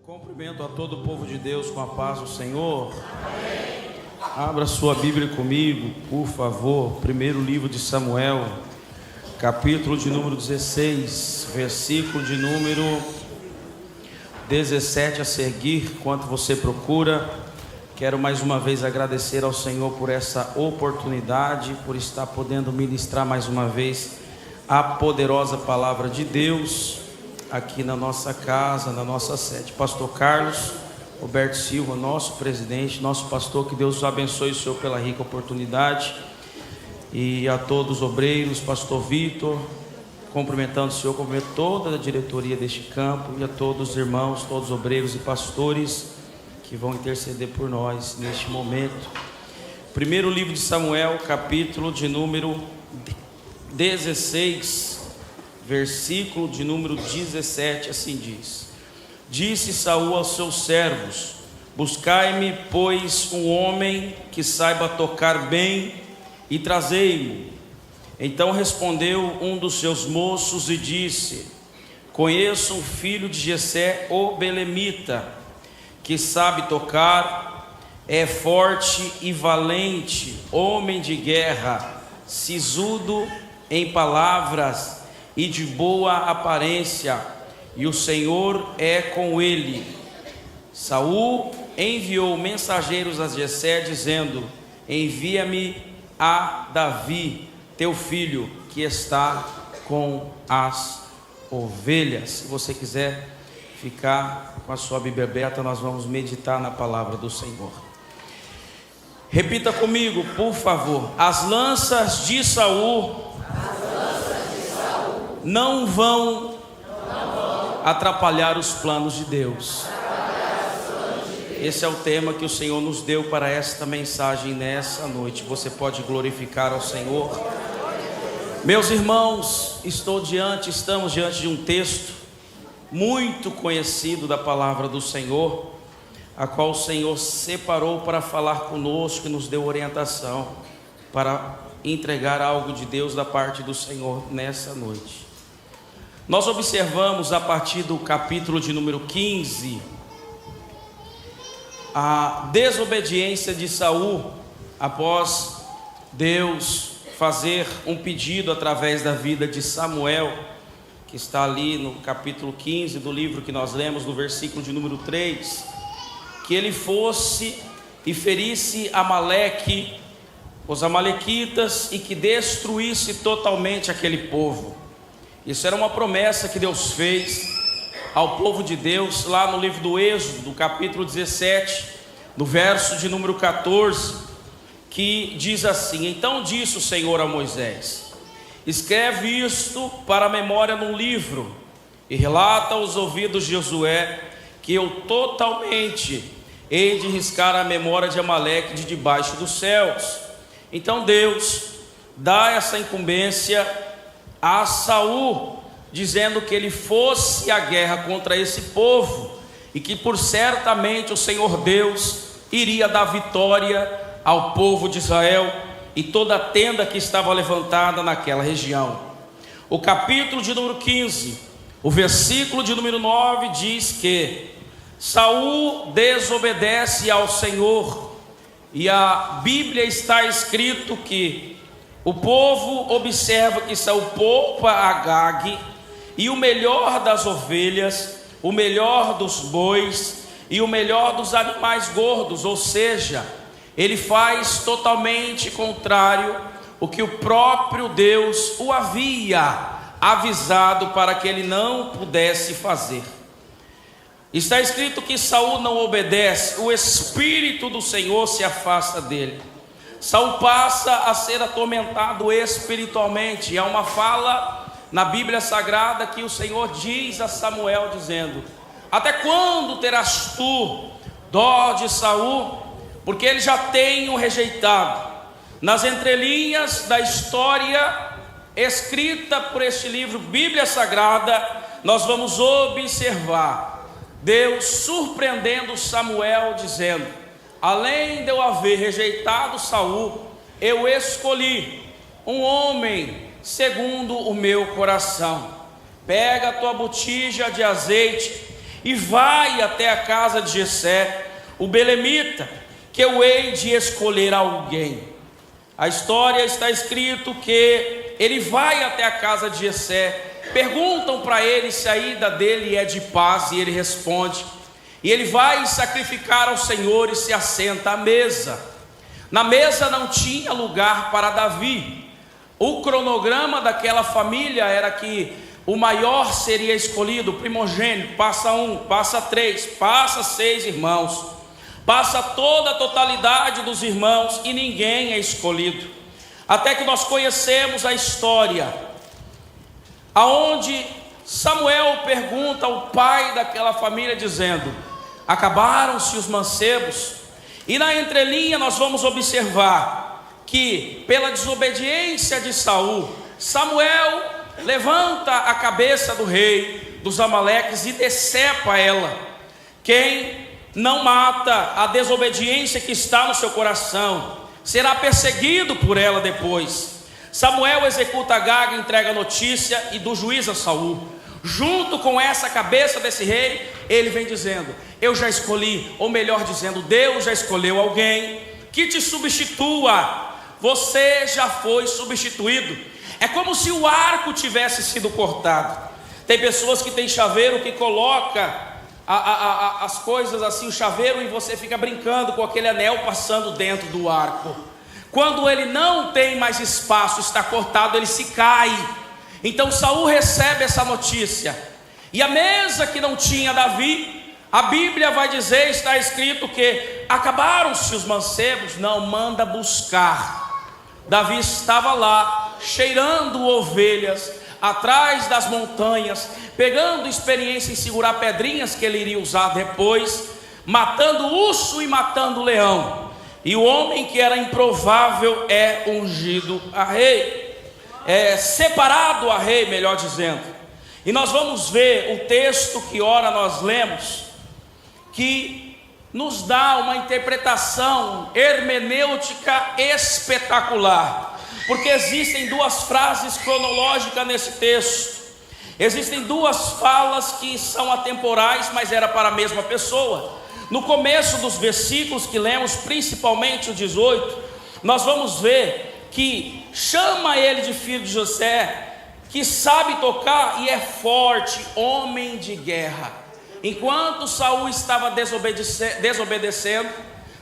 Cumprimento a todo o povo de Deus com a paz do Senhor. Amém. Abra sua Bíblia comigo, por favor. Primeiro livro de Samuel, capítulo de número 16, versículo de número 17 a seguir. Enquanto você procura, quero mais uma vez agradecer ao Senhor por essa oportunidade, por estar podendo ministrar mais uma vez a poderosa palavra de Deus aqui na nossa casa, na nossa sede. Pastor Carlos Roberto Silva, nosso presidente, nosso pastor, que Deus os abençoe, o Senhor, pela rica oportunidade. E a todos os obreiros, pastor Vitor, cumprimentando o Senhor, cumprimento toda a diretoria deste campo, e a todos os irmãos, todos os obreiros e pastores que vão interceder por nós neste momento. Primeiro livro de Samuel, capítulo de número 16, versículo de número 17, assim diz: Disse Saul aos seus servos: Buscai-me, pois, um homem que saiba tocar bem, e trazei-mo. Então respondeu um dos seus moços e disse: Conheço um filho de Jessé, o belemita, que sabe tocar, é forte e valente, homem de guerra, sisudo em palavras e de boa aparência, e o Senhor é com ele. Saul enviou mensageiros a Jessé, dizendo: Envia-me a Davi, teu filho, que está com as ovelhas. Se você quiser ficar com a sua Bíblia aberta, nós vamos meditar na palavra do Senhor. Repita comigo, por favor: as lanças de Saul não vão atrapalhar os planos de Deus. Esse é o tema que o Senhor nos deu para esta mensagem nessa noite. Você pode glorificar ao Senhor. Meus irmãos, estamos diante de um texto muito conhecido da palavra do Senhor, a qual o Senhor separou para falar conosco e nos deu orientação para entregar algo de Deus da parte do Senhor nessa noite. Nós observamos a partir do capítulo de número 15 a desobediência de Saul após Deus fazer um pedido através da vida de Samuel, que está ali no capítulo 15 do livro que nós lemos, no versículo de número 3, que ele fosse e ferisse Amaleque, os amalequitas, e que destruísse totalmente aquele povo. Isso era uma promessa que Deus fez ao povo de Deus lá no livro do Êxodo, do capítulo 17, no verso de número 14, que diz assim: Então disse o Senhor a Moisés: Escreve isto para a memória num livro, e relata aos ouvidos de Josué que eu totalmente hei de riscar a memória de Amaleque de debaixo dos céus. Então Deus dá essa incumbência a Saul, dizendo que ele fosse à guerra contra esse povo, e que por certamente o Senhor Deus iria dar vitória ao povo de Israel e toda a tenda que estava levantada naquela região. O capítulo de número 15, o versículo de número 9 diz que Saul desobedece ao Senhor, e a Bíblia está escrito que o povo observa que Saul poupa Agag, e o melhor das ovelhas, o melhor dos bois e o melhor dos animais gordos, ou seja, ele faz totalmente contrário o que o próprio Deus o havia avisado para que ele não pudesse fazer. Está escrito que Saul não obedece, o Espírito do Senhor se afasta dele. Saul passa a ser atormentado espiritualmente. Há uma fala na Bíblia Sagrada que o Senhor diz a Samuel, dizendo: Até quando terás tu dó de Saul? Porque ele já tem o rejeitado. Nas entrelinhas da história escrita por este livro, Bíblia Sagrada, nós vamos observar Deus surpreendendo Samuel, dizendo: Além de eu haver rejeitado Saul, eu escolhi um homem segundo o meu coração. Pega a tua botija de azeite e vai até a casa de Jessé, o belemita, que eu hei de escolher alguém. A história está escrito que ele vai até a casa de Jessé. Perguntam para ele se a ida dele é de paz, e ele responde. E ele vai sacrificar ao Senhor e se assenta à mesa. Na mesa não tinha lugar para Davi. O cronograma daquela família era que o maior seria escolhido, o primogênito, passa 1, passa 3, passa 6 irmãos, passa toda a totalidade dos irmãos e ninguém é escolhido. Até que nós conhecemos a história, aonde Samuel pergunta ao pai daquela família dizendo: acabaram-se os mancebos? E na entrelinha nós vamos observar que pela desobediência de Saul, Samuel levanta a cabeça do rei dos Amaleques e decepa ela. Quem não mata a desobediência que está no seu coração será perseguido por ela depois. Samuel executa Agag, entrega a notícia e do juiz a Saul. Junto com essa cabeça desse rei, ele vem dizendo: eu já escolhi, ou melhor dizendo, Deus já escolheu alguém que te substitua. Você já foi substituído. É como se o arco tivesse sido cortado. Tem pessoas que têm chaveiro que coloca as coisas assim, o chaveiro, e você fica brincando com aquele anel passando dentro do arco. Quando ele não tem mais espaço, está cortado, ele se cai. Então Saul recebe essa notícia, e a mesa que não tinha Davi, a Bíblia vai dizer, está escrito que acabaram-se os mancebos. Não, manda buscar. Davi estava lá, cheirando ovelhas, atrás das montanhas, pegando experiência em segurar pedrinhas que ele iria usar depois, matando urso e matando leão. E o homem que era improvável é ungido a rei, é separado a rei, melhor dizendo. E nós vamos ver o texto que ora nós lemos, que nos dá uma interpretação hermenêutica espetacular, porque existem duas frases cronológicas nesse texto, existem duas falas que são atemporais, mas era para a mesma pessoa. No começo dos versículos que lemos, principalmente o 18, nós vamos ver que chama ele de filho de Jessé, que sabe tocar e é forte, homem de guerra. Enquanto Saul estava desobedecendo,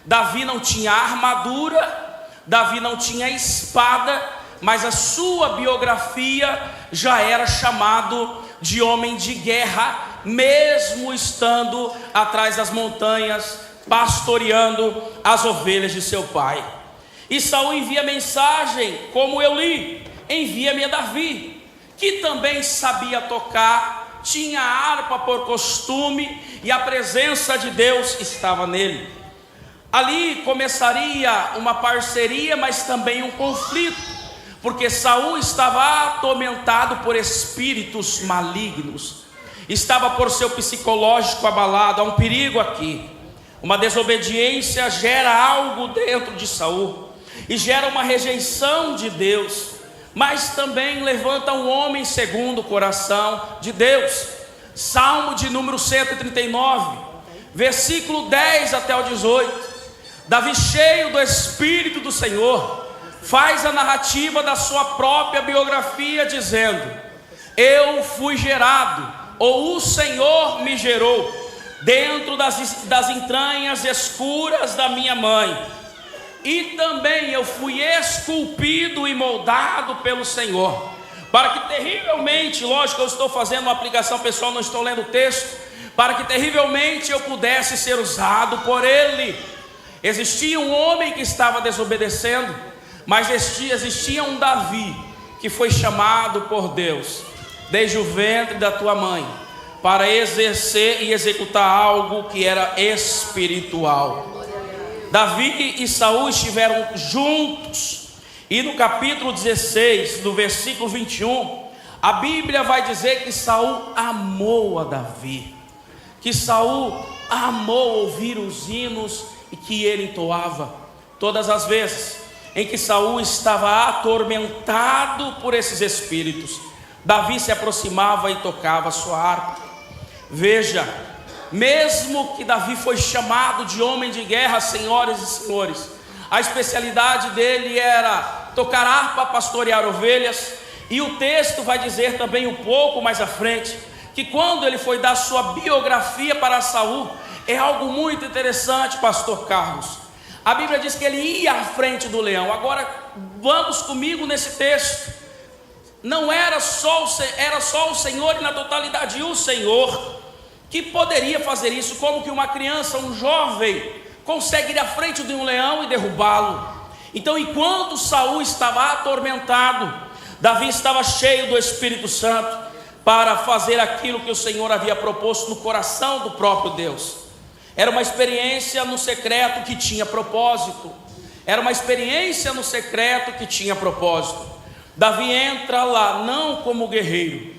Davi não tinha armadura, Davi não tinha espada, mas a sua biografia já era chamado de homem de guerra, mesmo estando atrás das montanhas, pastoreando as ovelhas de seu pai. E Saul envia mensagem, como eu li: envia-me a Davi, que também sabia tocar, tinha a harpa por costume, e a presença de Deus estava nele. Ali começaria uma parceria, mas também um conflito, porque Saul estava atormentado por espíritos malignos, estava por seu psicológico abalado. Há um perigo aqui. Uma desobediência gera algo dentro de Saul, e gera uma rejeição de Deus, mas também levanta um homem segundo o coração de Deus. Salmo de número 139, versículo 10 até o 18. Davi, cheio do Espírito do Senhor, faz a narrativa da sua própria biografia, dizendo: eu fui gerado, ou o Senhor me gerou, dentro das entranhas escuras da minha mãe. E também eu fui esculpido e moldado pelo Senhor, para que terrivelmente, lógico, eu estou fazendo uma aplicação pessoal, não estou lendo o texto, para que terrivelmente eu pudesse ser usado por Ele. Existia um homem que estava desobedecendo, mas existia um Davi que foi chamado por Deus desde o ventre da tua mãe para exercer e executar algo que era espiritual. Davi e Saul estiveram juntos, e no capítulo 16, no versículo 21, a Bíblia vai dizer que Saul amou a Davi, que Saul amou ouvir os hinos e que ele entoava. Todas as vezes em que Saul estava atormentado por esses espíritos, Davi se aproximava e tocava a sua harpa. Veja, mesmo que Davi foi chamado de homem de guerra, senhoras e senhores, a especialidade dele era tocar harpa, pastorear ovelhas. E o texto vai dizer também um pouco mais à frente, que quando ele foi dar sua biografia para Saul, é algo muito interessante, pastor Carlos. A Bíblia diz que ele ia à frente do leão. Agora vamos comigo nesse texto. Não era só o Senhor e na totalidade o Senhor que poderia fazer isso. Como que uma criança, um jovem, consegue ir à frente de um leão e derrubá-lo? Então, enquanto Saul estava atormentado, Davi estava cheio do Espírito Santo para fazer aquilo que o Senhor havia proposto no coração do próprio Deus. Era uma experiência no secreto que tinha propósito. Era uma experiência no secreto que tinha propósito. Davi entra lá não como guerreiro.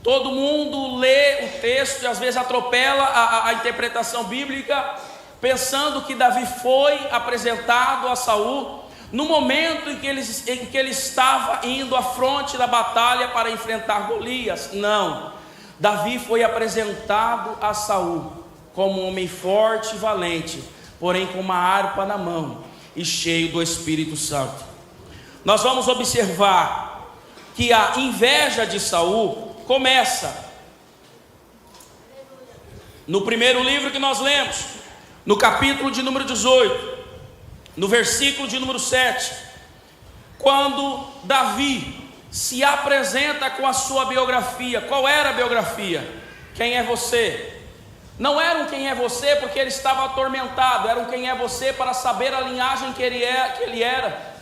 Todo mundo lê o texto e às vezes atropela a interpretação bíblica, pensando que Davi foi apresentado a Saul no momento em que ele estava indo à fronte da batalha para enfrentar Golias. Não, Davi foi apresentado a Saul como um homem forte e valente, porém com uma harpa na mão e cheio do Espírito Santo. Nós vamos observar que a inveja de Saul começa no primeiro livro que nós lemos, no capítulo de número 18, no versículo de número 7, quando Davi se apresenta com a sua biografia. Qual era a biografia? Quem é você? Não era um quem é você porque ele estava atormentado, era um quem é você para saber a linhagem que ele era,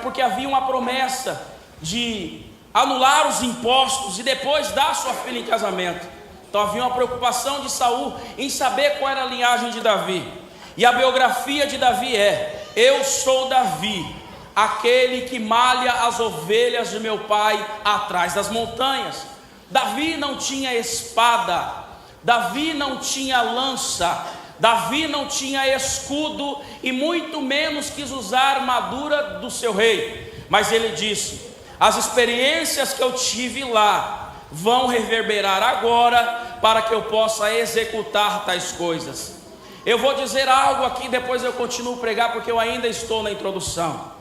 porque havia uma promessa de anular os impostos e depois dar sua filha em casamento. Então havia uma preocupação de Saul em saber qual era a linhagem de Davi. E a biografia de Davi é: eu sou Davi, aquele que malha as ovelhas de meu pai atrás das montanhas. Davi não tinha espada, Davi não tinha lança, Davi não tinha escudo e muito menos quis usar a armadura do seu rei. Mas ele disse: as experiências que eu tive lá vão reverberar agora para que eu possa executar tais coisas. Eu vou dizer algo aqui, depois eu continuo a pregar porque eu ainda estou na introdução.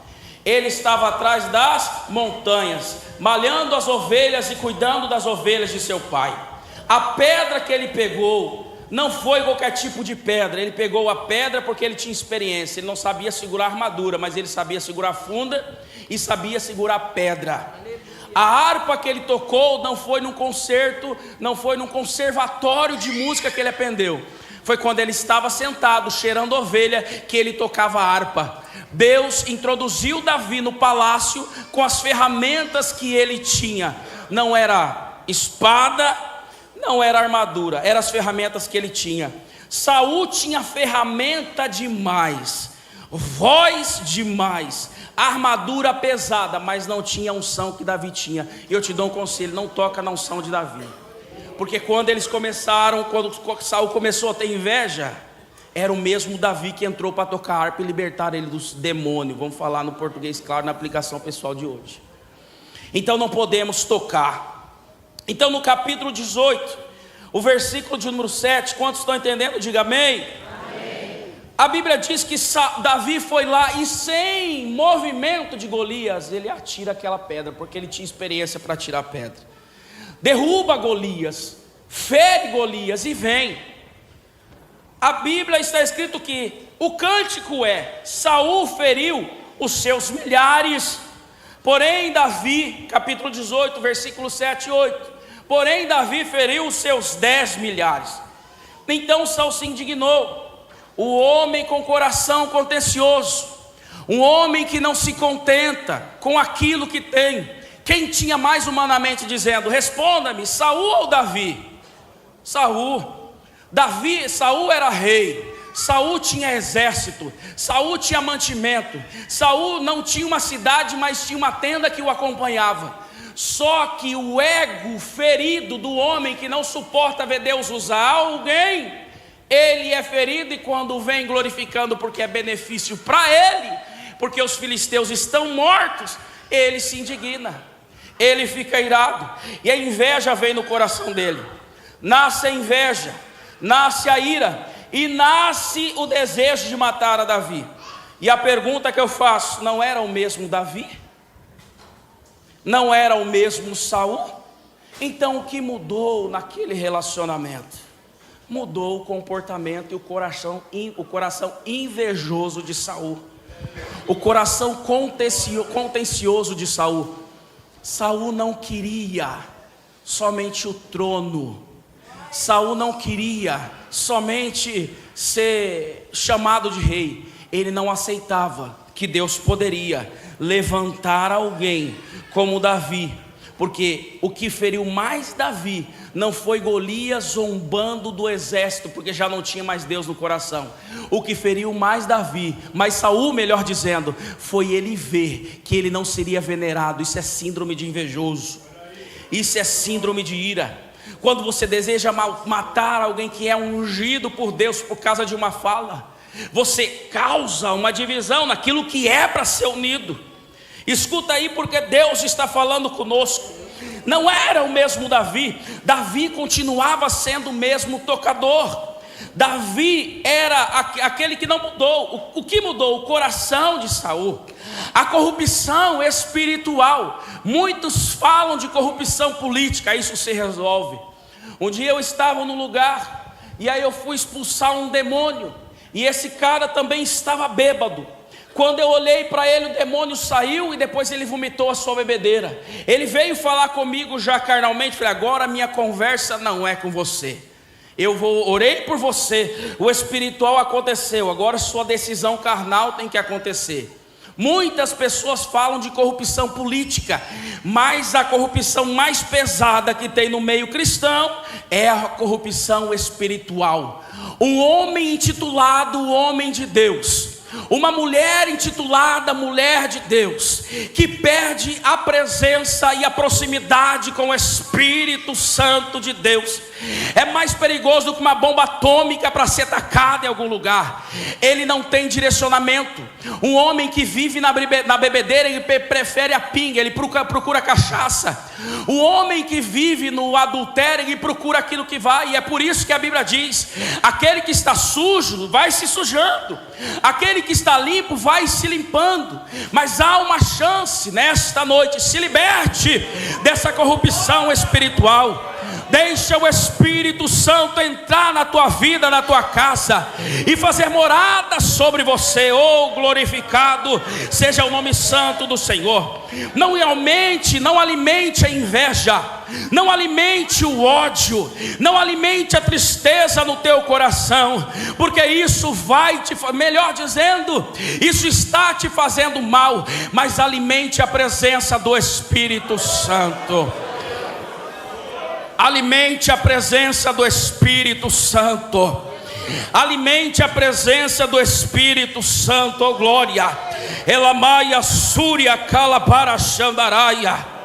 Ele estava atrás das montanhas, malhando as ovelhas e cuidando das ovelhas de seu pai. A pedra que ele pegou não foi qualquer tipo de pedra. Ele pegou a pedra porque ele tinha experiência. Ele não sabia segurar armadura, mas ele sabia segurar funda e sabia segurar pedra. A harpa que ele tocou não foi num concerto, não foi num conservatório de música que ele aprendeu. Foi quando ele estava sentado cheirando ovelha que ele tocava a harpa. Deus introduziu Davi no palácio com as ferramentas que ele tinha. Não era espada, não era armadura, eram as ferramentas que ele tinha. Saul tinha ferramenta demais, voz demais, armadura pesada, mas não tinha a unção que Davi tinha. E eu te dou um conselho: não toca na unção de Davi. Porque quando Saul começou a ter inveja, era o mesmo Davi que entrou para tocar harpa e libertar ele dos demônios. Vamos falar no português claro, na aplicação pessoal de hoje. Então não podemos tocar. Então no capítulo 18, o versículo de número 7, quantos estão entendendo? Diga amém. Amém. A Bíblia diz que Davi foi lá e sem movimento de Golias, ele atira aquela pedra, porque ele tinha experiência para atirar pedra. Derruba Golias, fere Golias e vem. A Bíblia está escrito que o cântico é: Saul feriu os seus milhares, porém Davi, capítulo 18, versículo 7 e 8, porém Davi feriu os seus 10 milhares. Então Saul se indignou, o homem com coração contencioso, um homem que não se contenta com aquilo que tem. Quem tinha mais humanamente dizendo? Responda-me, Saul ou Davi? Saul. Saul era rei, Saul tinha exército, Saul tinha mantimento, Saul não tinha uma cidade, mas tinha uma tenda que o acompanhava. Só que o ego ferido do homem que não suporta ver Deus usar alguém, ele é ferido, e quando vem glorificando porque é benefício para ele, porque os filisteus estão mortos, ele se indigna, ele fica irado, e a inveja vem no coração dele. Nasce a inveja, nasce a ira e nasce o desejo de matar a Davi. E a pergunta que eu faço: não era o mesmo Davi? Não era o mesmo Saul? Então o que mudou naquele relacionamento? Mudou o comportamento e o coração invejoso de Saul, o coração contencioso de Saul. Saul não queria somente o trono, Saul não queria somente ser chamado de rei, ele não aceitava que Deus poderia levantar alguém como Davi, porque o que feriu mais Davi não foi Golias zombando do exército, porque já não tinha mais Deus no coração. O que feriu mais Davi, mais Saul, melhor dizendo, foi ele ver que ele não seria venerado. Isso é síndrome de invejoso, isso é síndrome de ira. Quando você deseja matar alguém que é ungido por Deus por causa de uma fala, você causa uma divisão naquilo que é para ser unido. Escuta aí, porque Deus está falando conosco. Não era o mesmo Davi. Davi continuava sendo o mesmo tocador. Davi era aquele que não mudou. O que mudou? O coração de Saul, a corrupção espiritual. Muitos falam de corrupção política, isso se resolve. Um dia eu estava num lugar e aí eu fui expulsar um demônio, e esse cara também estava bêbado. Quando eu olhei para ele, o demônio saiu e depois ele vomitou a sua bebedeira. Ele veio falar comigo já carnalmente. Falei: agora a minha conversa não é com você. Orei por você, o espiritual aconteceu, agora sua decisão carnal tem que acontecer. Muitas pessoas falam de corrupção política, mas a corrupção mais pesada que tem no meio cristão é a corrupção espiritual. Um homem intitulado homem de Deus, uma mulher intitulada mulher de Deus, que perde a presença e a proximidade com o Espírito Santo de Deus, é mais perigoso do que uma bomba atômica para ser atacada em algum lugar. Ele não tem direcionamento. Um homem que vive na bebedeira, ele prefere a pinga, ele procura cachaça. O homem que vive no adultério, ele procura aquilo que vai. E é por isso que a Bíblia diz: aquele que está sujo vai se sujando, aquele que está limpo vai se limpando. Mas há uma chance nesta noite: se liberte dessa corrupção espiritual. Deixa o Espírito Santo entrar na tua vida, na tua casa, e fazer morada sobre você. Oh, glorificado seja o nome santo do Senhor. Não alimente a inveja, não alimente o ódio, não alimente a tristeza no teu coração, porque isso isso está te fazendo mal. Mas alimente a presença do Espírito Santo. Alimente a presença do Espírito Santo. Alimente a presença do Espírito Santo, oh glória. Elamaia súria calabara xandaraia.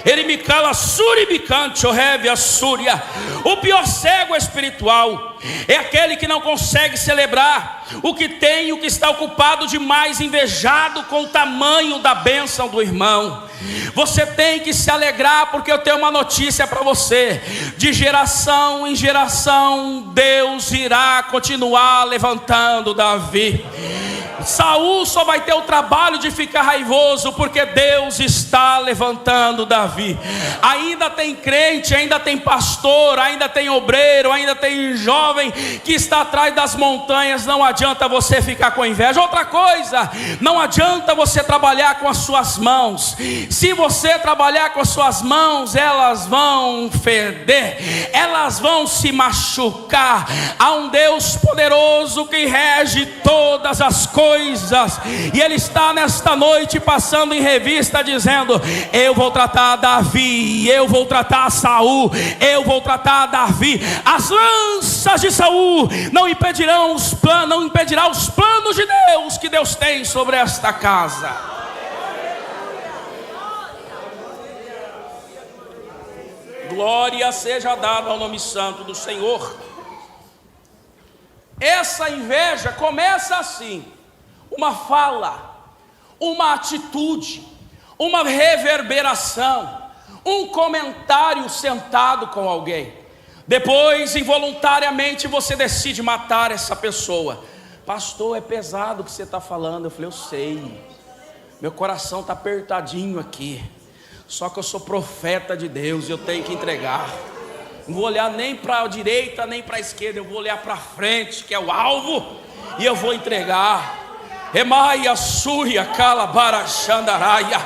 Ele me cala suri bicante, orreve a súria. O pior cego espiritual é aquele que não consegue celebrar o que tem, o que está ocupado demais, invejado com o tamanho da bênção do irmão. Você tem que se alegrar, porque eu tenho uma notícia para você: de geração em geração Deus irá continuar levantando Davi. Saul só vai ter o trabalho de ficar raivoso, porque Deus está levantando Davi. Ainda tem crente, ainda tem pastor, ainda tem obreiro, ainda tem jovem que está atrás das montanhas. Não adianta você ficar com inveja. Outra coisa, não adianta você trabalhar com as suas mãos. Se você trabalhar com as suas mãos, elas vão feder, elas vão se machucar. Há um Deus poderoso que rege todas as coisas, e Ele está nesta noite passando em revista, dizendo: eu vou tratar Davi, eu vou tratar Saul, eu vou tratar Davi. As lanças de Saul não impedirá os planos de Deus que Deus tem sobre esta casa. Glória seja dada ao nome santo do Senhor. Essa inveja começa assim: uma fala, uma atitude, uma reverberação, um comentário sentado com alguém. Depois, involuntariamente, você decide matar essa pessoa. Pastor, é pesado o que você está falando. Eu falei, eu sei, meu coração está apertadinho aqui, só que eu sou profeta de Deus e eu tenho que entregar. Não vou olhar nem para a direita nem para a esquerda, eu vou olhar para frente, que é o alvo, e eu vou entregar. Emaia, Súria, Calabara, Xandaraia.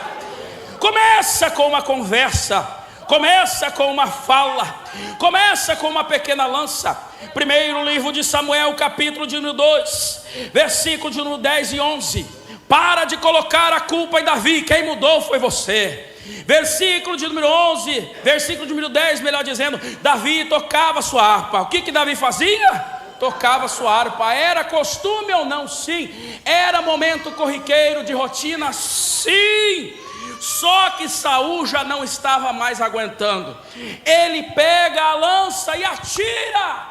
Começa com uma conversa, começa com uma fala, começa com uma pequena lança. Primeiro livro de Samuel, capítulo de número 2, versículo de número 10 e 11. Para de colocar a culpa em Davi, quem mudou foi você. Versículo de número 11, versículo de número 10, melhor dizendo, Davi tocava sua harpa. O que Davi fazia? Tocava sua harpa. Era costume ou não? Sim. Era momento corriqueiro de rotina? Sim. Só que Saul já não estava mais aguentando. Ele pega a lança e atira.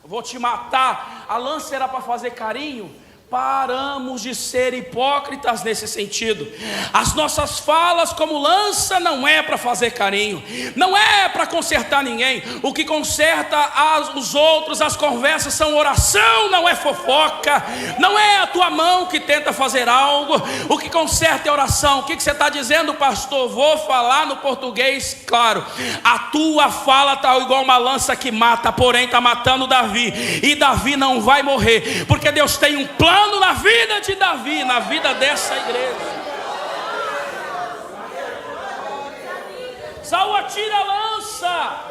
Vou te matar. A lança era para fazer carinho. Paramos de ser hipócritas nesse sentido. As nossas falas como lança não é para fazer carinho, não é para consertar ninguém. O que conserta os outros, as conversas são oração, não é fofoca. Não é a tua mão que tenta fazer algo. O que conserta é oração. O que você está dizendo, pastor? Vou falar no português claro. A tua fala está igual uma lança que mata, porém está matando Davi. E Davi não vai morrer, porque Deus tem um plano na vida de Davi, na vida dessa igreja. Saul atira a lança.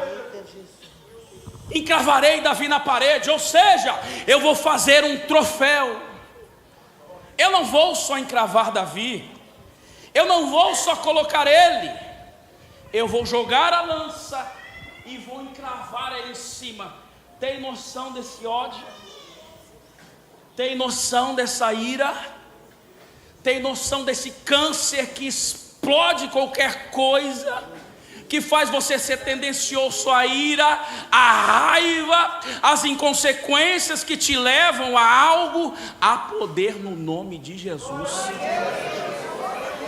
Encravarei Davi na parede, ou seja, eu vou fazer um troféu. Eu não vou só encravar Davi, eu não vou só colocar ele, eu vou jogar a lança e vou encravar ele em cima. Tem noção desse ódio? Tem noção dessa ira? Tem noção desse câncer que explode qualquer coisa, que faz você ser tendencioso à ira, à raiva, às inconsequências que te levam a algo? Há poder no nome de Jesus.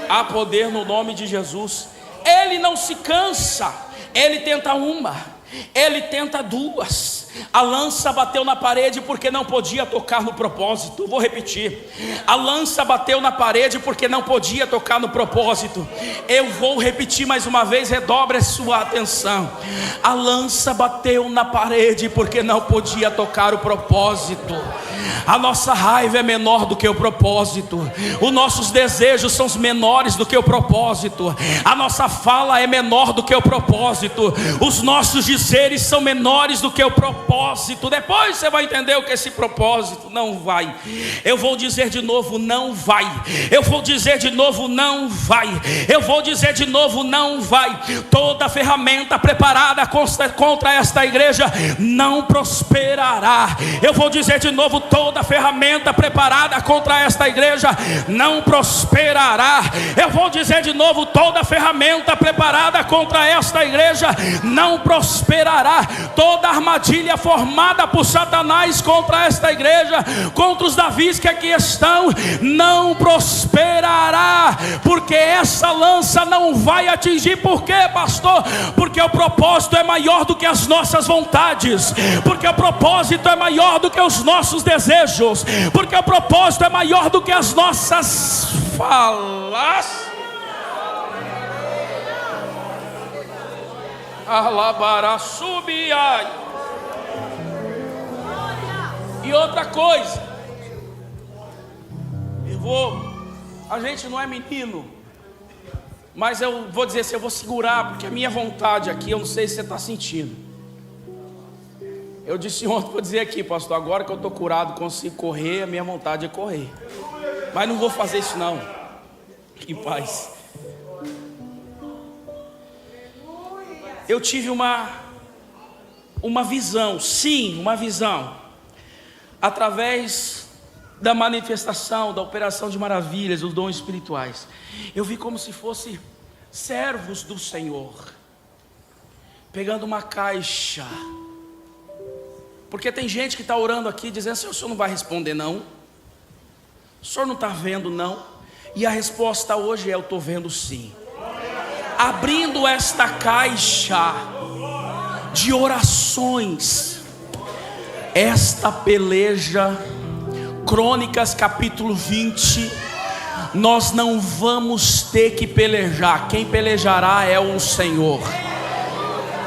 Há poder no nome de Jesus. Ele não se cansa. Ele tenta uma, ele tenta duas. A lança bateu na parede porque não podia tocar no propósito. Vou repetir. A lança bateu na parede porque não podia tocar no propósito. Eu vou repetir mais uma vez, redobre a sua atenção. A lança bateu na parede porque não podia tocar o propósito. A nossa raiva é menor do que o propósito. Os nossos desejos são menores do que o propósito. A nossa fala é menor do que o propósito. Os nossos dizeres são menores do que o propósito. Depois você vai entender o que é esse propósito. Não vai. Eu vou dizer de novo, não vai. Eu vou dizer de novo, não vai. Eu vou dizer de novo, não vai. Toda ferramenta preparada contra esta igreja não prosperará. Eu vou dizer de novo, toda ferramenta preparada contra esta igreja não prosperará. Eu vou dizer de novo, toda ferramenta preparada contra esta igreja não prosperará. Toda armadilha formada por Satanás contra esta igreja, contra os Davis que aqui estão, não prosperará, porque essa lança não vai atingir. Por quê, pastor? Porque o propósito é maior do que as nossas vontades, porque o propósito é maior do que os nossos desejos, porque o propósito é maior do que as nossas falas. Alabara subiai. E outra coisa, a gente não é menino, mas eu vou dizer assim, eu vou segurar, porque a minha vontade aqui, eu não sei se você está sentindo. Eu disse ontem, vou dizer aqui, pastor, agora que eu estou curado, consigo correr, a minha vontade é correr, mas não vou fazer isso não. Em paz. Eu tive uma visão, sim, uma visão, através da manifestação, da operação de maravilhas, dos dons espirituais. Eu vi como se fossem servos do Senhor, pegando uma caixa, porque tem gente que está orando aqui, dizendo assim, o senhor não vai responder não, o senhor não está vendo não, e a resposta hoje é, eu estou vendo sim. Abrindo esta caixa, de orações. Esta peleja, Crônicas capítulo 20, nós não vamos ter que pelejar, quem pelejará é o Senhor.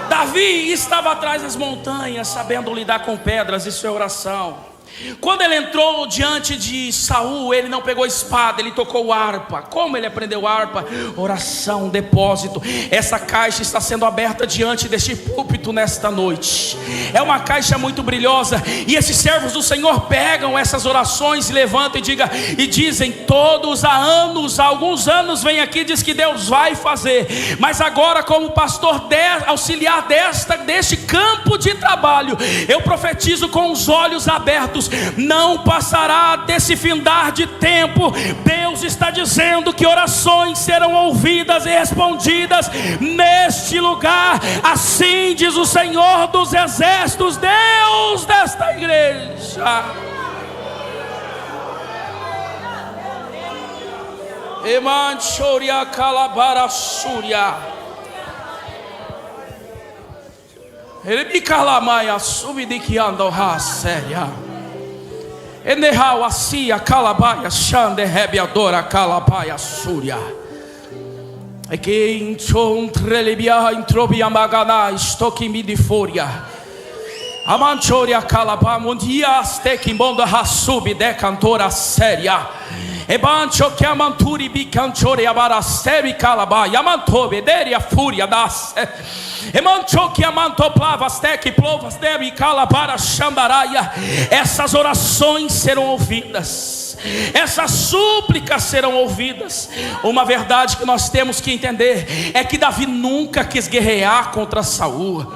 Davi estava atrás das montanhas, sabendo lidar com pedras, isso é oração. Quando ele entrou diante de Saul, ele não pegou espada, ele tocou harpa. Como ele aprendeu harpa? Oração, depósito. Essa caixa está sendo aberta diante deste púlpito nesta noite. É uma caixa muito brilhosa, e esses servos do Senhor pegam essas orações e levantam e dizem: todos há alguns anos vem aqui e diz que Deus vai fazer, mas agora como pastor auxiliar deste campo de trabalho, eu profetizo com os olhos abertos: não passará desse findar de tempo. Deus está dizendo que orações serão ouvidas e respondidas neste lugar. Assim diz o Senhor dos Exércitos, Deus desta igreja. Emanchoria calabara súria. Ele me calamaia subidiquiando raséria. Enehau acia calabaia xande rebiadora calabaia súria. É que entrelebia introbia magana estoque me de fúria. Amanchoria calabá mundia astec monda rasubi de cantora séria. Ebancho que amanturi bicanchore abarastebi calabá yamantobe deri a fúria das. Emancho que amantoplavas tec plovas debi calabara xambaraia. Essas orações serão ouvidas, essas súplicas serão ouvidas. Uma verdade que nós temos que entender é que Davi nunca quis guerrear contra Saul,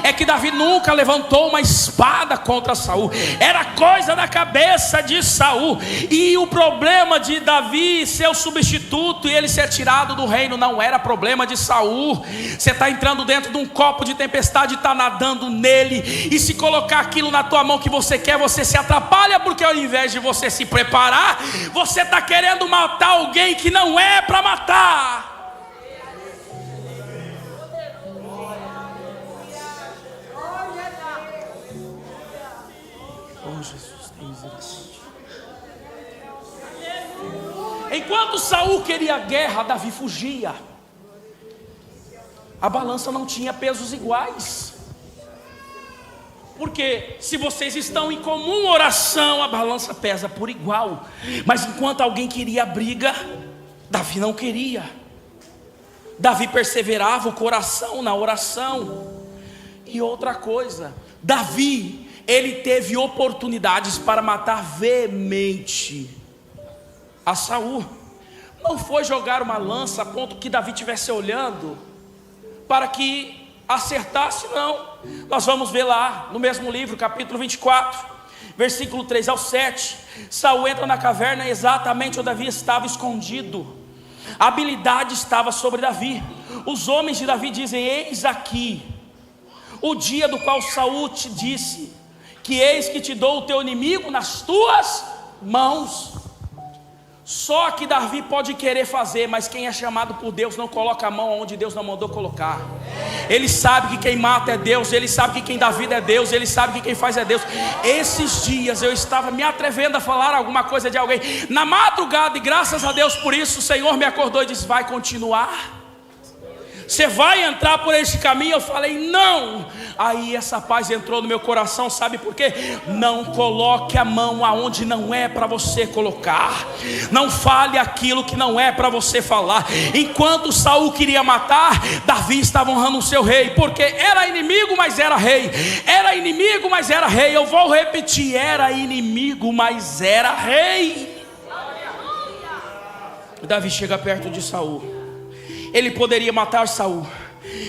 é que Davi nunca levantou uma espada contra Saul, era coisa da cabeça de Saul. E o problema de Davi ser o substituto e ele ser tirado do reino não era problema de Saul. Você está entrando dentro de um copo de tempestade, está nadando nele, e se colocar aquilo na tua mão que você quer, você se atrapalha, porque ao invés de você se preparar, você está querendo matar alguém que não é para matar. Oh, Jesus, tem misericórdia. Enquanto Saul queria guerra, Davi fugia. A balança não tinha pesos iguais. Porque se vocês estão em comum oração, a balança pesa por igual. Mas enquanto alguém queria briga, Davi não queria. Davi perseverava o coração na oração. E outra coisa, Davi, ele teve oportunidades para matar veemente a Saul. Não foi jogar uma lança a ponto que Davi estivesse olhando para que acertasse, não. Nós vamos ver lá no mesmo livro, capítulo 24, versículo 3 ao 7. Saul entra na caverna exatamente onde Davi estava escondido. A habilidade estava sobre Davi. Os homens de Davi dizem: eis aqui o dia do qual Saul te disse que eis que te dou o teu inimigo nas tuas mãos. Só que Davi pode querer fazer, mas quem é chamado por Deus não coloca a mão onde Deus não mandou colocar. Ele sabe que quem mata é Deus, ele sabe que quem dá vida é Deus, ele sabe que quem faz é Deus. Esses dias eu estava me atrevendo a falar alguma coisa de alguém na madrugada, e graças a Deus por isso o Senhor me acordou e disse: vai continuar? Você vai entrar por esse caminho? Eu falei: não. Aí essa paz entrou no meu coração, sabe por quê? Não coloque a mão aonde não é para você colocar. Não fale aquilo que não é para você falar. Enquanto Saul queria matar, Davi estava honrando o seu rei, porque era inimigo, mas era rei. Era inimigo, mas era rei. Eu vou repetir: era inimigo, mas era rei. Davi chega perto de Saul. Ele poderia matar Saul,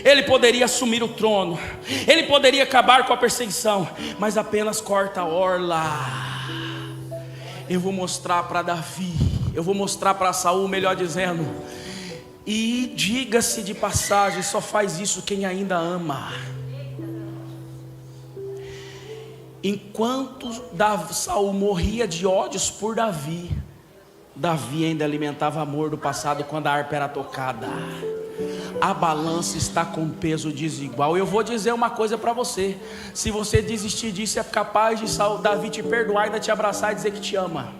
ele poderia assumir o trono, ele poderia acabar com a perseguição, mas apenas corta a orla. Eu vou mostrar para Davi, eu vou mostrar para Saul, melhor dizendo, e diga-se de passagem, só faz isso quem ainda ama. Enquanto Saul morria de ódios por Davi, Davi ainda alimentava amor do passado quando a harpa era tocada. a balança está com peso desigual. Eu vou dizer uma coisa para você: se você desistir disso, é capaz de Davi te perdoar, ainda te abraçar e dizer que te ama.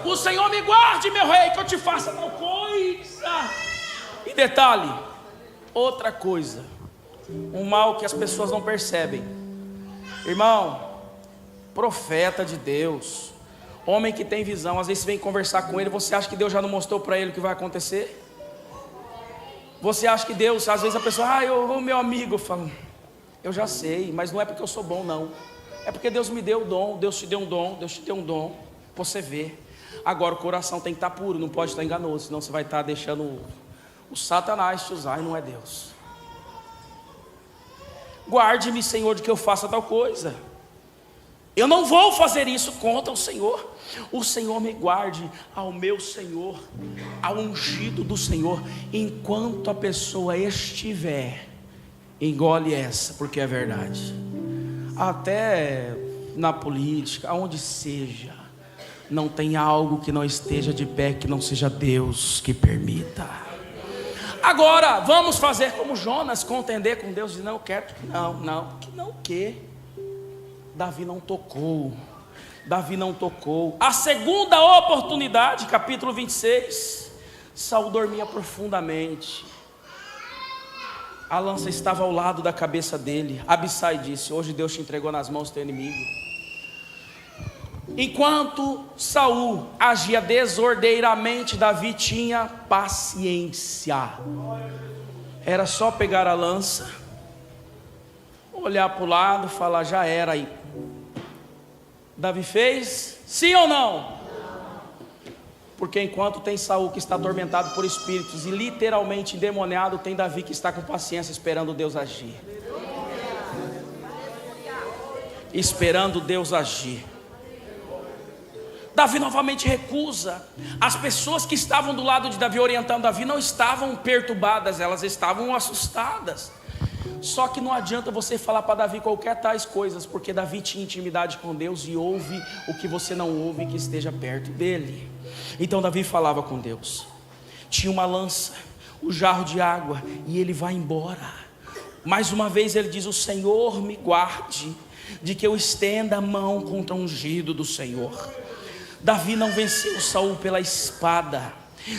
O Senhor me guarde, meu rei, que eu te faça tal coisa. E detalhe, outra coisa, um mal que as pessoas não percebem. Irmão, profeta de Deus, homem que tem visão, às vezes você vem conversar com ele, você acha que Deus já não mostrou para ele o que vai acontecer? Você acha que Deus, às vezes a pessoa, o meu amigo, eu falo, eu já sei, mas não é porque eu sou bom não, é porque Deus me deu o dom, Deus te deu um dom, Deus te deu um dom, você vê. Agora o coração tem que estar puro, não pode estar enganoso, senão você vai estar deixando o Satanás te usar e não é Deus. Guarde-me, Senhor, de que eu faça tal coisa. Eu não vou fazer isso contra o Senhor. O Senhor me guarde ao meu Senhor, ao ungido do Senhor. Enquanto a pessoa estiver, engole essa, porque é verdade. Até na política, aonde seja, não tem algo que não esteja de pé, que não seja Deus que permita. Agora, vamos fazer como Jonas, contender com Deus, e não, eu quero que não, que Davi não tocou. A segunda oportunidade, capítulo 26, Saul dormia profundamente, a lança estava ao lado da cabeça dele. Abissai disse: hoje Deus te entregou nas mãos do teu inimigo. Enquanto Saul agia desordeiramente, Davi tinha paciência. Era só pegar a lança, olhar para o lado, falar, já era aí. Davi fez? Sim ou não? Porque enquanto tem Saul que está atormentado por espíritos e literalmente endemoniado, tem Davi que está com paciência, esperando Deus agir. Esperando Deus agir. Davi novamente recusa. As pessoas que estavam do lado de Davi, orientando Davi, não estavam perturbadas, elas estavam assustadas. Só que não adianta você falar para Davi qualquer tais coisas, porque Davi tinha intimidade com Deus e ouve o que você não ouve que esteja perto dele. Então Davi falava com Deus. Tinha uma lança, o jarro de água, e ele vai embora. Mais uma vez ele diz: o Senhor me guarde de que eu estenda a mão contra o ungido do Senhor. Davi não venceu Saul pela espada.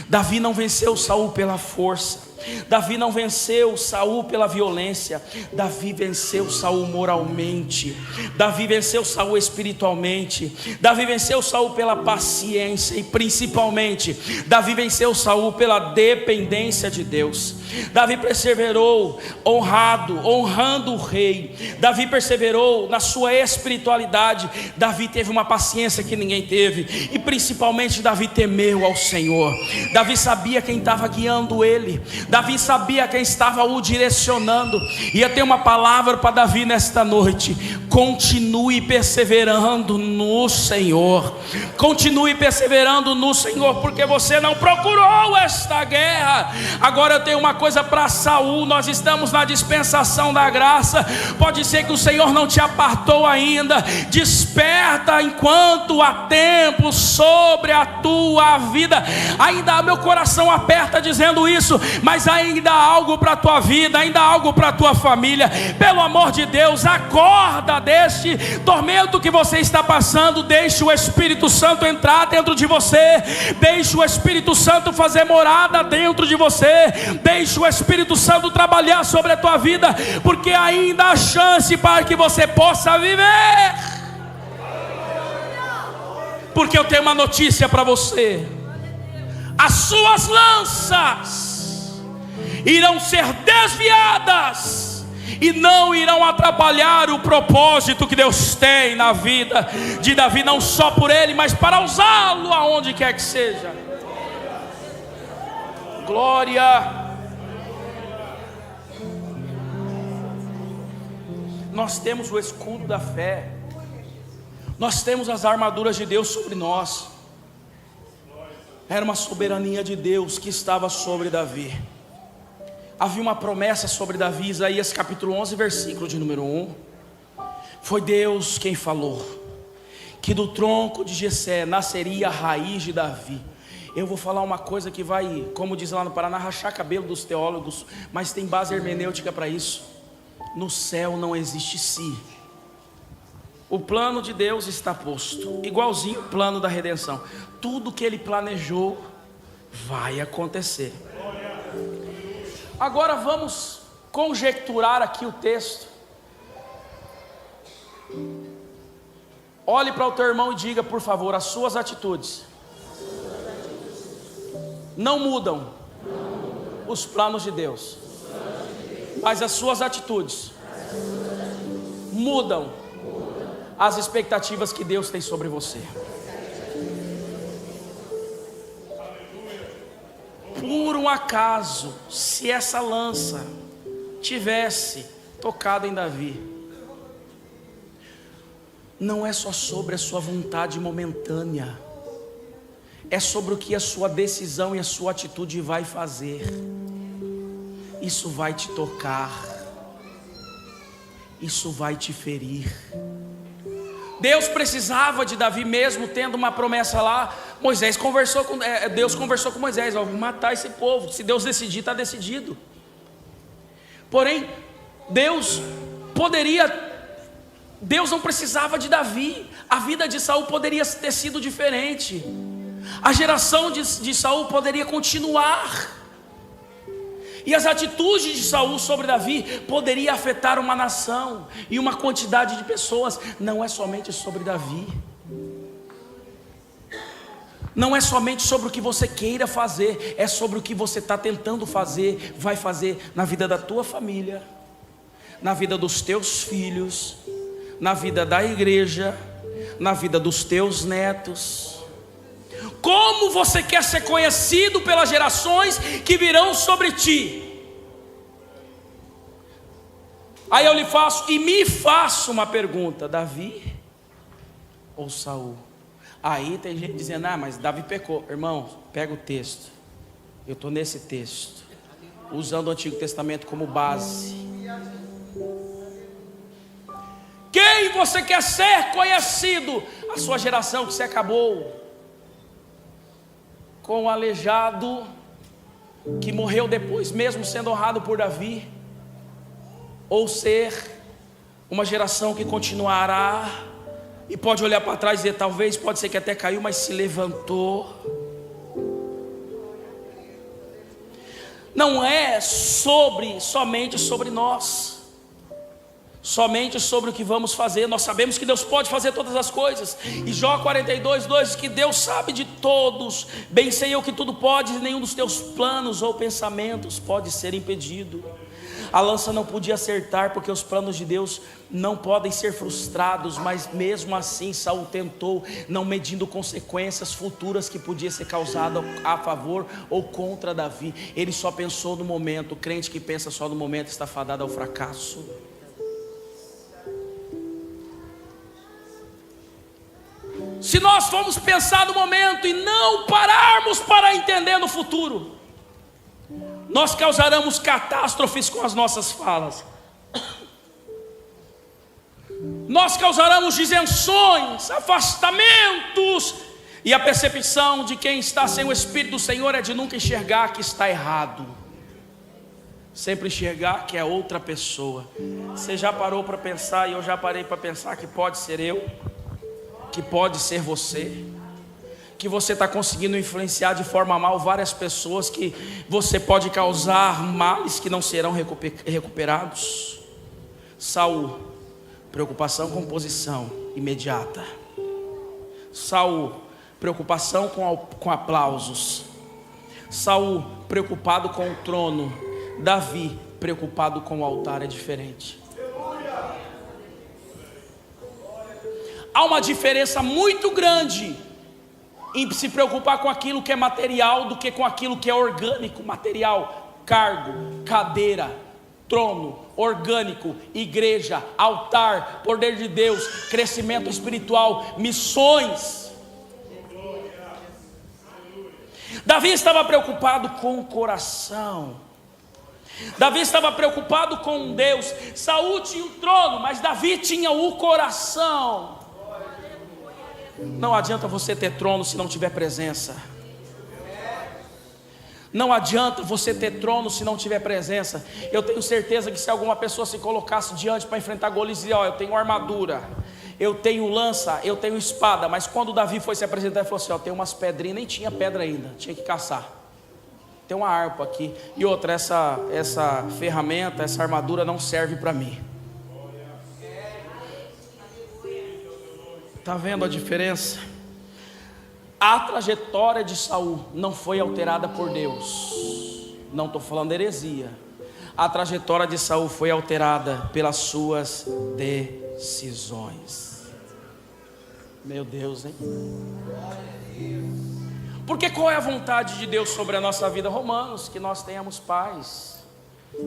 Davi não venceu Saul pela força. Davi não venceu Saul pela violência. Davi venceu Saul moralmente. Davi venceu Saul espiritualmente. Davi venceu Saul pela paciência. E principalmente, Davi venceu Saul pela dependência de Deus. Davi perseverou honrando o rei. Davi perseverou na sua espiritualidade. Davi teve uma paciência que ninguém teve. E principalmente Davi temeu ao Senhor. Davi sabia quem estava guiando ele. Davi sabia quem estava o direcionando. E eu tenho uma palavra para Davi nesta noite: continue perseverando no Senhor. Continue perseverando no Senhor, porque você não procurou esta guerra. Agora eu tenho uma coisa para Saul: nós estamos na dispensação da graça. Pode ser que o Senhor não te apartou ainda. Desperta enquanto há tempo sobre a tua vida. Ainda meu coração aperta dizendo isso, mas ainda há algo para a tua vida, ainda há algo para a tua família. Pelo amor de Deus, acorda deste tormento que você está passando. Deixe o Espírito Santo entrar dentro de você. Deixe o Espírito Santo fazer morada dentro de você. Deixe o Espírito Santo trabalhar sobre a tua vida, porque ainda há chance para que você possa viver. Porque eu tenho uma notícia para você: as suas lanças irão ser desviadas e não irão atrapalhar o propósito que Deus tem na vida de Davi, não só por ele, mas para usá-lo aonde quer que seja. Glória. Nós temos o escudo da fé. Nós temos as armaduras de Deus sobre nós. Era uma soberania de Deus que estava sobre Davi. Havia uma promessa sobre Davi. Isaías capítulo 11, versículo de número 1. Foi Deus quem falou que do tronco de Jessé nasceria a raiz de Davi. Eu vou falar uma coisa que vai, como diz lá no Paraná, rachar cabelo dos teólogos, mas tem base hermenêutica para isso. No céu não existe si. O plano de Deus está posto, igualzinho o plano da redenção. Tudo que Ele planejou vai acontecer. Agora vamos conjecturar aqui o texto. Olhe para o teu irmão e diga, por favor, as suas atitudes não mudam os planos de Deus, mas as suas atitudes mudam as expectativas que Deus tem sobre você. Por um acaso, se essa lança tivesse tocado em Davi, não é só sobre a sua vontade momentânea, é sobre o que a sua decisão e a sua atitude vai fazer. Isso vai te tocar, isso vai te ferir. Deus precisava de Davi, mesmo tendo uma promessa lá. Deus conversou com Moisés: ó, vou matar esse povo, se Deus decidir, está decidido. Porém, Deus não precisava de Davi. A vida de Saul poderia ter sido diferente. A geração de Saul poderia continuar. E as atitudes de Saul sobre Davi poderia afetar uma nação e uma quantidade de pessoas. Não é somente sobre Davi. Não é somente sobre o que você queira fazer, é sobre o que você está tentando fazer, vai fazer na vida da tua família, na vida dos teus filhos, na vida da igreja, na vida dos teus netos. Como você quer ser conhecido pelas gerações que virão sobre ti? Aí eu lhe faço e me faço uma pergunta: Davi ou Saul? Aí tem gente dizendo: mas Davi pecou. Irmão, pega o texto. Eu estou nesse texto, usando o Antigo Testamento como base. Quem você quer ser conhecido? A sua geração que se acabou com o aleijado que morreu depois, mesmo sendo honrado por Davi, ou ser uma geração que continuará e pode olhar para trás e dizer: talvez, pode ser que até caiu, mas se levantou. Não é somente sobre nós, somente sobre o que vamos fazer. Nós sabemos que Deus pode fazer todas as coisas, e Jó 42:2 diz que Deus sabe de todos. Bem sei eu que tudo pode, e nenhum dos teus planos ou pensamentos pode ser impedido. A lança não podia acertar, porque os planos de Deus não podem ser frustrados. Mas mesmo assim Saul tentou, não medindo consequências futuras que podia ser causada a favor ou contra Davi. Ele só pensou no momento. O crente que pensa só no momento está fadado ao fracasso. Se nós formos pensar no momento e não pararmos para entender no futuro, nós causaremos catástrofes com as nossas falas. Nós causaremos disenções, afastamentos. E a percepção de quem está sem o Espírito do Senhor é de nunca enxergar que está errado, sempre enxergar que é outra pessoa. Você já parou para pensar, e eu já parei para pensar, que pode ser eu, que pode ser você, que você está conseguindo influenciar de forma mal várias pessoas, que você pode causar males que não serão recuperados. Saul, preocupação com posição imediata. Saul, preocupação com aplausos. Saul, preocupado com o trono. Davi, preocupado com o altar. É diferente. Há uma diferença muito grande em se preocupar com aquilo que é material do que com aquilo que é orgânico. Material: cargo, cadeira, trono. Orgânico: igreja, altar, poder de Deus, crescimento espiritual, missões. Davi estava preocupado com o coração. Davi estava preocupado com Deus. Saul tinha o trono, mas Davi tinha o coração. Não adianta você ter trono se não tiver presença. Não adianta você ter trono se não tiver presença. Eu tenho certeza que se alguma pessoa se colocasse diante para enfrentar Golias e dizer: ó, eu tenho armadura, eu tenho lança, eu tenho espada. Mas quando Davi foi se apresentar, ele falou assim: ó, tem umas pedrinhas, nem tinha pedra ainda, tinha que caçar. Tem uma harpa aqui. E outra, essa ferramenta, essa armadura não serve para mim. Está vendo a diferença? A trajetória de Saul não foi alterada por Deus. Não estou falando heresia. A trajetória de Saul foi alterada pelas suas decisões. Meu Deus, hein? Porque qual é a vontade de Deus sobre a nossa vida? Romanos, que nós tenhamos paz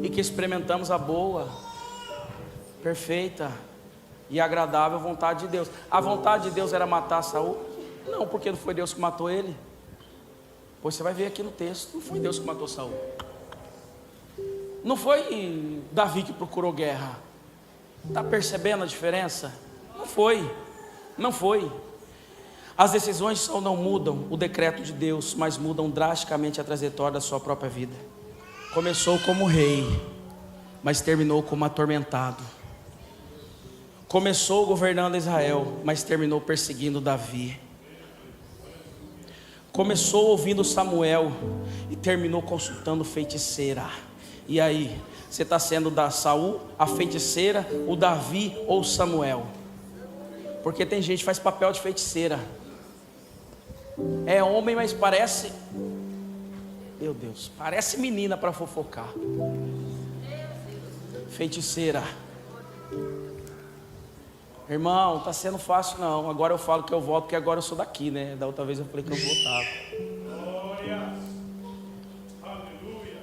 e que experimentamos a boa, perfeita e agradável vontade de Deus. A vontade de Deus era matar Saul? Não, porque não foi Deus que matou ele. Pois você vai ver aqui no texto, não foi Deus que matou Saul. Não foi Davi que procurou guerra. Está percebendo a diferença? Não foi. As decisões de Saul não mudam o decreto de Deus, mas mudam drasticamente a trajetória da sua própria vida. Começou como rei, mas terminou como atormentado. Começou governando Israel, mas terminou perseguindo Davi. Começou ouvindo Samuel e terminou consultando feiticeira. E aí, você está sendo da Saul, a feiticeira, o Davi ou o Samuel? Porque tem gente que faz papel de feiticeira. É homem, mas parece, meu Deus, parece menina para fofocar. Feiticeira. Irmão, está sendo fácil não. Agora eu falo que eu volto, porque agora eu sou daqui, né? Da outra vez eu falei que eu voltava. Glória. Aleluia.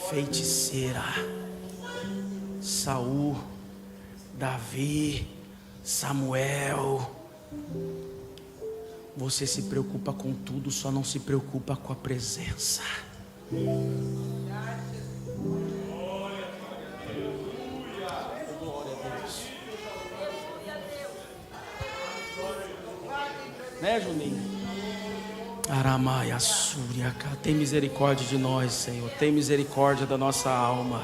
Feiticeira. Saul, Davi, Samuel. Você se preocupa com tudo, só não se preocupa com a presença. Né, Juninho? Aramaia, Suriaca, tem misericórdia de nós, Senhor. Tem misericórdia da nossa alma.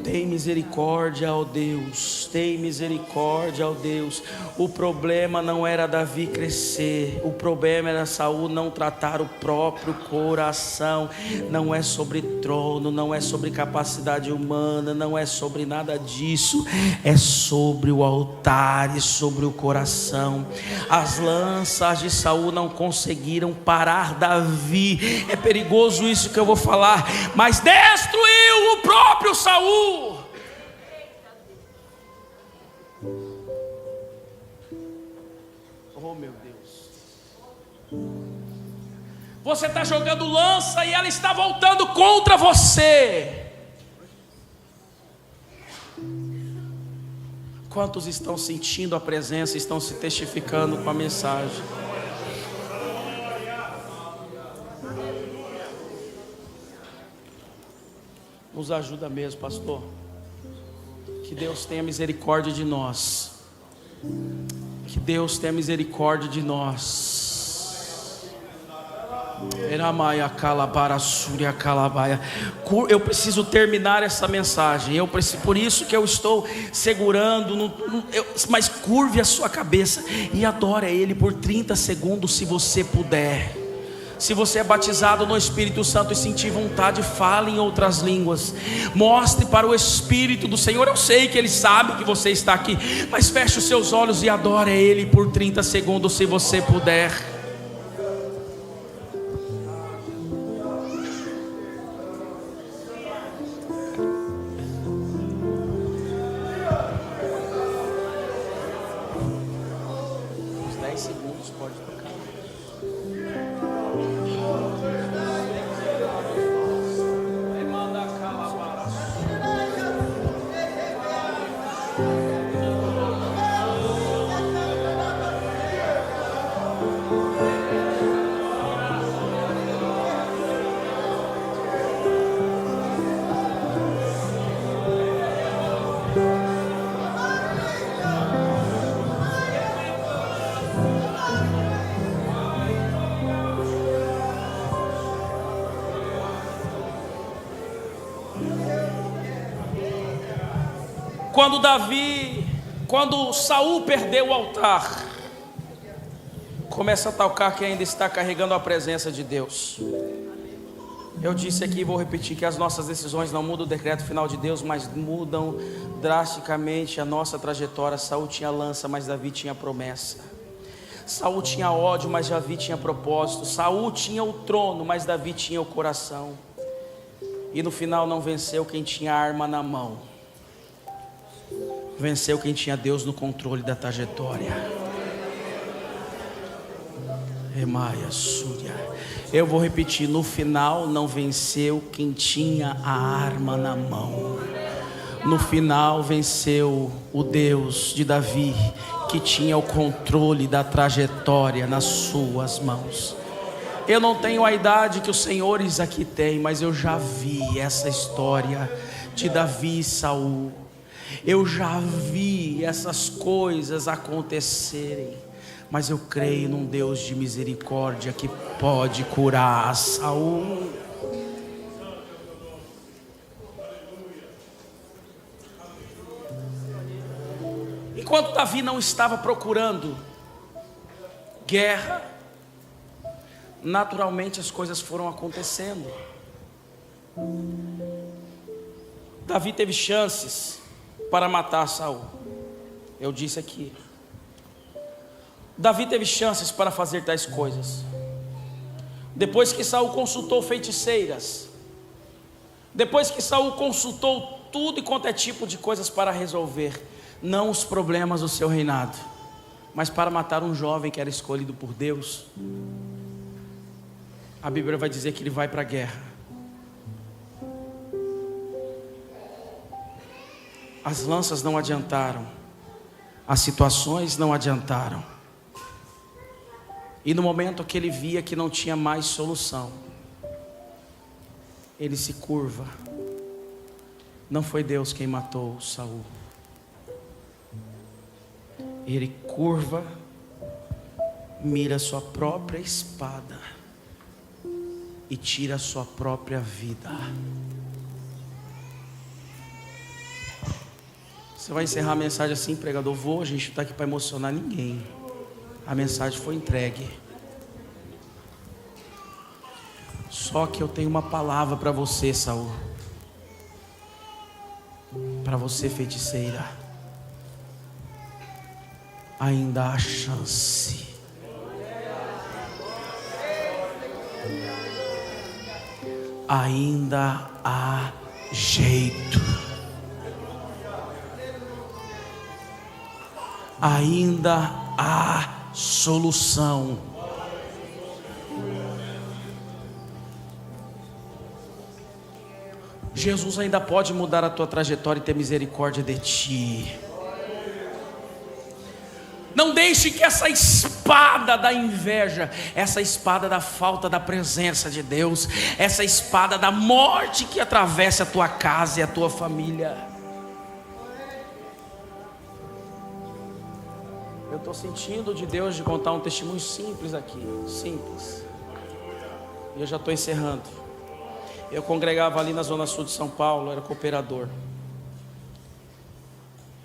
Tem misericórdia, ó Deus. Tem misericórdia, ó Deus. O problema não era Davi crescer. O problema era Saul não tratar o próprio coração. Não é sobre trono, não é sobre capacidade humana, não é sobre nada disso. É sobre o altar e sobre o coração. As lanças de Saul não conseguiram parar Davi. É perigoso isso que eu vou falar, mas destruiu o próprio Saul. Oh meu Deus. Você está jogando lança e ela está voltando contra você. Quantos estão sentindo a presença, estão se testificando com a mensagem? Nos ajuda mesmo, pastor. Que Deus tenha misericórdia de nós. Que Deus tenha misericórdia de nós. Eu preciso terminar essa mensagem. Por isso que eu estou segurando. Mas curve a sua cabeça e adore a Ele por 30 segundos, se você puder. Se você é batizado no Espírito Santo e sentir vontade, fale em outras línguas. Mostre para o Espírito do Senhor. Eu sei que Ele sabe que você está aqui, mas feche os seus olhos e adore a Ele por 30 segundos, se você puder. Uns 10 segundos pode tocar. Quando Saul perdeu o altar, começa a tocar quem ainda está carregando a presença de Deus. Eu disse aqui e vou repetir que as nossas decisões não mudam o decreto final de Deus, mas mudam drasticamente a nossa trajetória. Saul tinha lança, mas Davi tinha promessa. Saul tinha ódio, mas Davi tinha propósito. Saul tinha o trono, mas Davi tinha o coração. E no final não venceu quem tinha arma na mão, venceu quem tinha Deus no controle da trajetória. Emaia Súria. Eu vou repetir, no final não venceu quem tinha a arma na mão. No final venceu o Deus de Davi, que tinha o controle da trajetória nas suas mãos. Eu não tenho a idade que os senhores aqui têm, mas eu já vi essa história de Davi e Saul. Eu já vi essas coisas acontecerem, mas eu creio num Deus de misericórdia que pode curar Saul. Enquanto Davi não estava procurando guerra, naturalmente as coisas foram acontecendo. Davi teve chances para matar Saul. Eu disse aqui, Davi teve chances para fazer tais coisas. Depois que Saul consultou feiticeiras, depois que Saul consultou tudo e quanto é tipo de coisas para resolver, não os problemas do seu reinado, mas para matar um jovem que era escolhido por Deus, a Bíblia vai dizer que ele vai para a guerra. As lanças não adiantaram, as situações não adiantaram, e no momento que ele via que não tinha mais solução, ele se curva. Não foi Deus quem matou Saul. Ele curva, mira sua própria espada e tira sua própria vida. Você vai encerrar a mensagem assim, pregador? Vou, a gente não está aqui para emocionar ninguém. A mensagem foi entregue. Só que eu tenho uma palavra para você, Saul. Para você, feiticeira. Ainda há chance. Ainda há jeito. Ainda há solução. Jesus ainda pode mudar a tua trajetória e ter misericórdia de ti. Não deixe que essa espada da inveja, essa espada da falta da presença de Deus, essa espada da morte que atravessa a tua casa e a tua família. Eu estou sentindo de Deus de contar um testemunho simples aqui, simples. E eu já estou encerrando. Eu congregava ali na zona sul de São Paulo, era cooperador.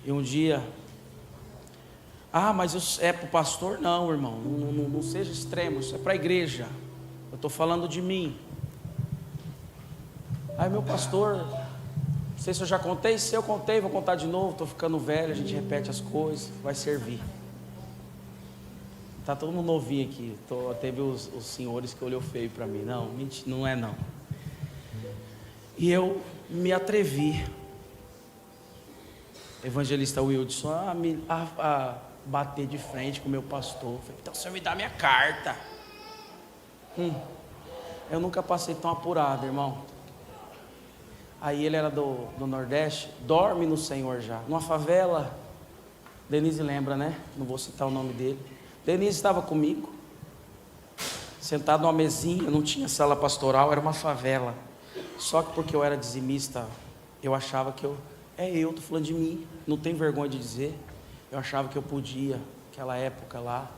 E um dia, mas isso é para o pastor? Não, irmão, não seja extremo, isso é para a igreja. Eu estou falando de mim. Aí meu pastor, não sei se eu já contei, se eu contei, vou contar de novo, estou ficando velho, a gente repete as coisas, vai servir. Está todo mundo novinho aqui, teve os senhores que olhou feio para mim. Não, mentira, não é não. E eu me atrevi, evangelista Wildson, a bater de frente com o meu pastor. Falei, então você me dá minha carta. Eu nunca passei tão apurado, irmão. Aí ele era do Nordeste, dorme no Senhor já, numa favela. Denise lembra, né? Não vou citar o nome dele. Denise estava comigo, sentado numa mesinha, não tinha sala pastoral, era uma favela. Só que porque eu era dizimista, eu achava que eu estou falando de mim, não tenho vergonha de dizer. Eu achava que eu podia, aquela época lá.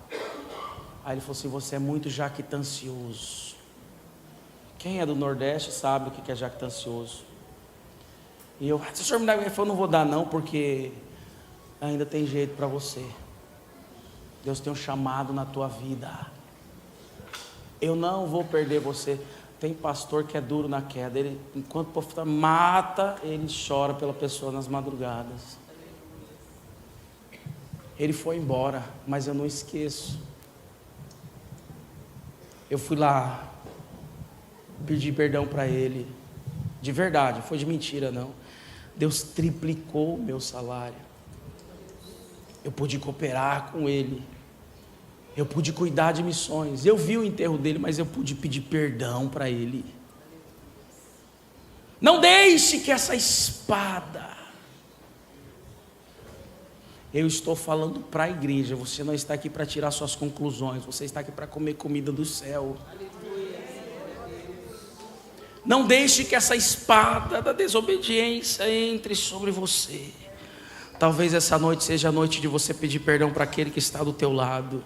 Aí ele falou assim, você é muito jactancioso. Quem é do Nordeste sabe o que é jactancioso. E eu, se o senhor me dá, ele falou, não vou dar não, porque ainda tem jeito para você. Deus tem um chamado na tua vida. Eu não vou perder você. Tem pastor que é duro na queda. Ele, enquanto o povo mata, ele chora pela pessoa nas madrugadas. Ele foi embora, mas eu não esqueço. Eu fui lá, pedi perdão para ele. De verdade, foi de mentira não. Deus triplicou o meu salário. Eu pude cooperar com ele. Eu pude cuidar de missões. Eu vi o enterro dele, mas eu pude pedir perdão para ele. Não deixe que essa espada... Eu estou falando para a igreja. Você não está aqui para tirar suas conclusões. Você está aqui para comer comida do céu. Não deixe que essa espada da desobediência entre sobre você. Talvez essa noite seja a noite de você pedir perdão para aquele que está do teu lado.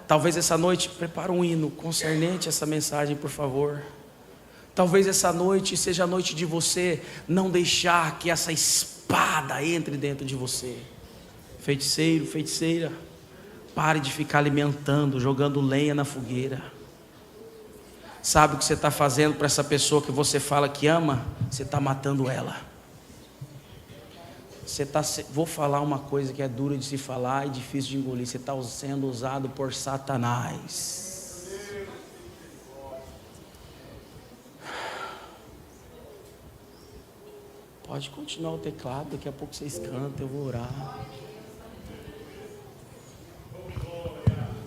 Talvez essa noite, prepara um hino concernente a essa mensagem, por favor. Talvez essa noite seja a noite de você não deixar que essa espada entre dentro de você. Feiticeiro, feiticeira, pare de ficar alimentando, jogando lenha na fogueira. Sabe o que você está fazendo para essa pessoa que você fala que ama? Você está matando ela. Vou falar uma coisa que é dura de se falar e difícil de engolir. Você está sendo usado por Satanás. Pode continuar o teclado, daqui a pouco vocês cantam, eu vou orar.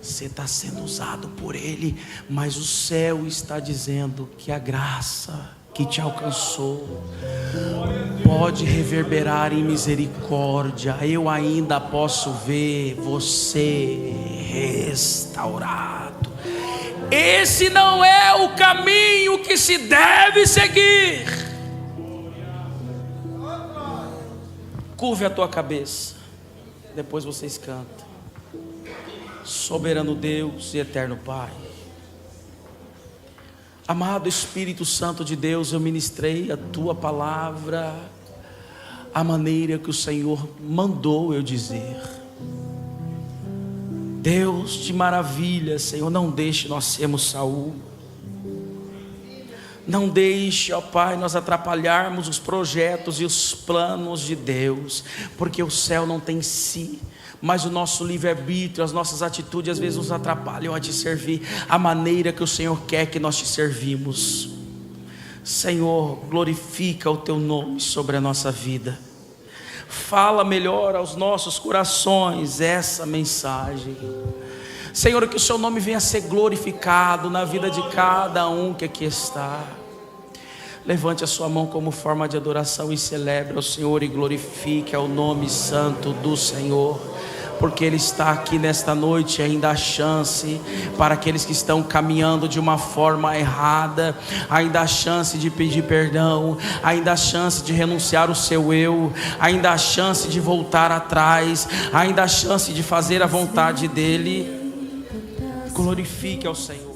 Você está sendo usado por Ele, mas o céu está dizendo que a graça que te alcançou pode reverberar em misericórdia. Eu ainda posso ver você restaurado. Esse não é o caminho que se deve seguir. Curve a tua cabeça, depois vocês cantam. Soberano Deus e eterno Pai, amado Espírito Santo de Deus, eu ministrei a tua palavra a maneira que o Senhor mandou eu dizer. Deus de maravilha, Senhor, não deixe nós sermos Saul. Não deixe, ó Pai, nós atrapalharmos os projetos e os planos de Deus, porque o céu não tem si, mas o nosso livre-arbítrio, as nossas atitudes às vezes nos atrapalham a te servir a maneira que o Senhor quer que nós te servimos. Senhor, glorifica o teu nome sobre a nossa vida. Fala melhor aos nossos corações essa mensagem. Senhor, que o seu nome venha a ser glorificado na vida de cada um que aqui está. Levante a sua mão como forma de adoração e celebre ao Senhor e glorifique ao nome santo do Senhor, porque Ele está aqui nesta noite. Ainda há chance para aqueles que estão caminhando de uma forma errada, ainda há chance de pedir perdão, ainda há chance de renunciar o seu eu, ainda há chance de voltar atrás, ainda há chance de fazer a vontade dEle. Glorifique ao Senhor.